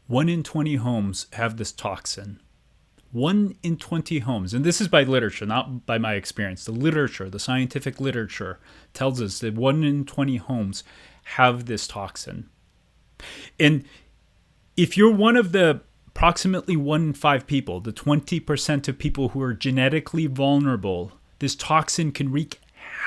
1 in 20 homes have this toxin. 1 in 20 homes, and this is by literature, not by my experience. The literature, the scientific literature, tells us that 1 in 20 homes have this toxin. And if you're one of the approximately 1 in 5 people, the 20% of people who are genetically vulnerable, this toxin can wreak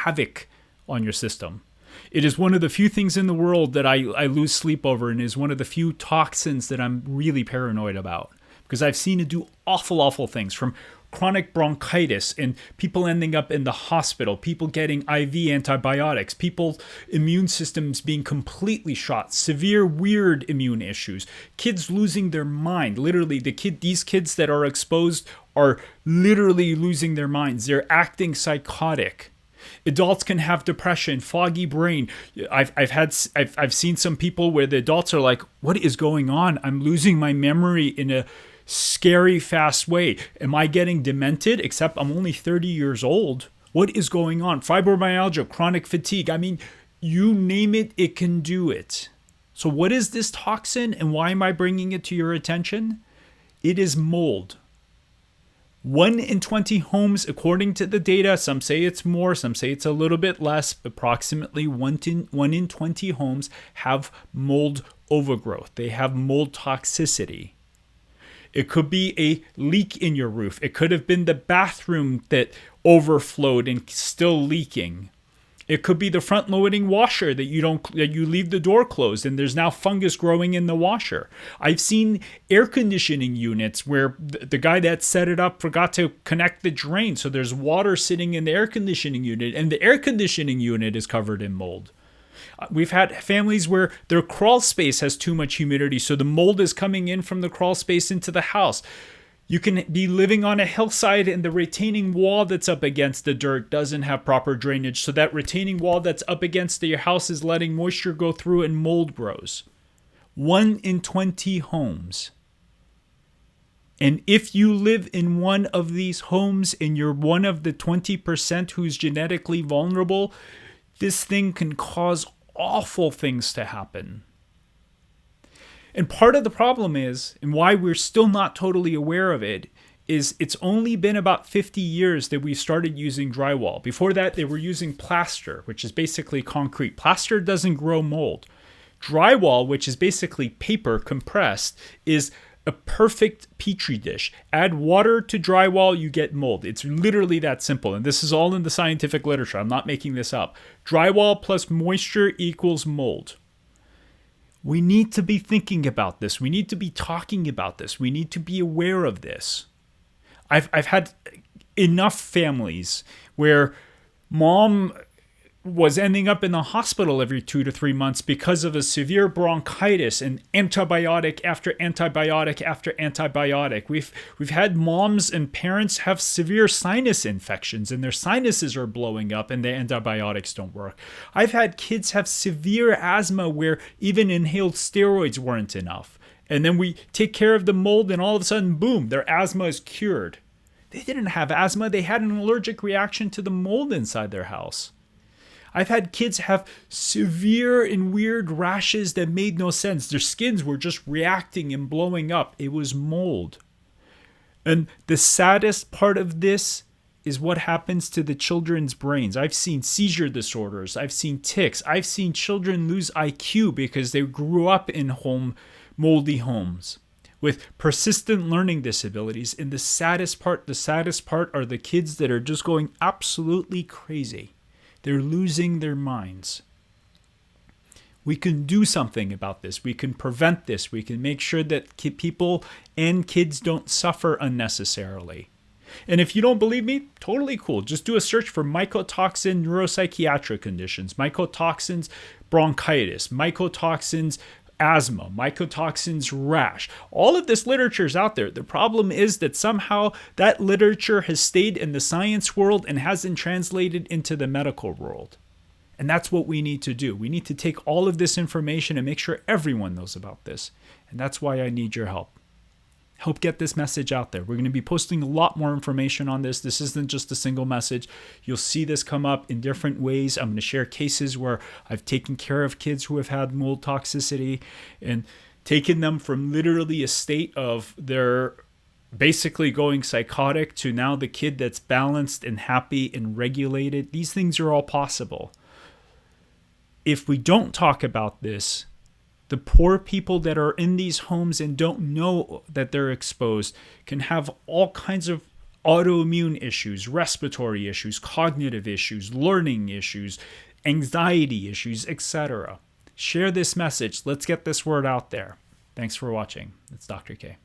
havoc on your system. It is one of the few things in the world that I lose sleep over, and is one of the few toxins that I'm really paranoid about, because I've seen it do awful things, from chronic bronchitis and people ending up in the hospital, people getting IV antibiotics, people's immune systems being completely shot, severe weird immune issues, kids losing their mind. Literally, these kids that are exposed are literally losing their minds. They're acting psychotic. Adults can have depression, foggy brain. I've seen some people where the adults are like, "What is going on? I'm losing my memory in a scary fast way. Am I getting demented? Except I'm only 30 years old. What is going on?" Fibromyalgia, chronic fatigue. I mean, you name it, it can do it. So what is this toxin, and why am I bringing it to your attention? It is mold. 1 in 20 homes, according to the data, some say it's more, some say it's a little bit less, approximately 1 in 20 homes have mold overgrowth. They have mold toxicity. It could be a leak in your roof. It could have been the bathroom that overflowed and still leaking. It could be the front-loading washer that you leave the door closed and there's now fungus growing in the washer. I've seen air conditioning units where the guy that set it up forgot to connect the drain, so there's water sitting in the air conditioning unit, and the air conditioning unit is covered in mold. We've had families where their crawl space has too much humidity, so the mold is coming in from the crawl space into the house. You can be living on a hillside and the retaining wall that's up against the dirt doesn't have proper drainage, so that retaining wall that's up against your house is letting moisture go through and mold grows. 1 in 20 homes. And if you live in one of these homes and you're one of the 20% who's genetically vulnerable, this thing can cause awful things to happen. And part of the problem is, and why we're still not totally aware of it, is it's only been about 50 years that we started using drywall. Before that, they were using plaster, which is basically concrete. Plaster doesn't grow mold. Drywall, which is basically paper compressed, is a perfect petri dish. Add water to drywall, you get mold. It's literally that simple. And this is all in the scientific literature. I'm not making this up. Drywall plus moisture equals mold. We need to be thinking about this. We need to be talking about this. We need to be aware of this. I've had enough families where mom was ending up in the hospital every 2 to 3 months because of a severe bronchitis and antibiotic after antibiotic after antibiotic. We've had moms and parents have severe sinus infections and their sinuses are blowing up and the antibiotics don't work. I've had kids have severe asthma where even inhaled steroids weren't enough. And then we take care of the mold and all of a sudden, boom, their asthma is cured. They didn't have asthma. They had an allergic reaction to the mold inside their house. I've had kids have severe and weird rashes that made no sense. Their skins were just reacting and blowing up. It was mold. And the saddest part of this is what happens to the children's brains. I've seen seizure disorders. I've seen tics. I've seen children lose IQ because they grew up in moldy homes with persistent learning disabilities. And the saddest part are the kids that are just going absolutely crazy. They're losing their minds. We can do something about this. We can prevent this. We can make sure that people and kids don't suffer unnecessarily. And if you don't believe me, totally cool. Just do a search for mycotoxin neuropsychiatric conditions, mycotoxins bronchitis, mycotoxins asthma, mycotoxins rash. All of this literature is out there. The problem is that somehow that literature has stayed in the science world and hasn't translated into the medical world. And that's what we need to do. We need to take all of this information and make sure everyone knows about this. And that's why I need your help. Help get this message out there. We're going to be posting a lot more information on this. This isn't just a single message. You'll see this come up in different ways. I'm going to share cases where I've taken care of kids who have had mold toxicity. And taken them from literally a state of they're basically going psychotic to now the kid that's balanced and happy and regulated. These things are all possible. If we don't talk about this, the poor people that are in these homes and don't know that they're exposed can have all kinds of autoimmune issues, respiratory issues, cognitive issues, learning issues, anxiety issues, etc. Share this message. Let's get this word out there. Thanks for watching. It's Dr. K.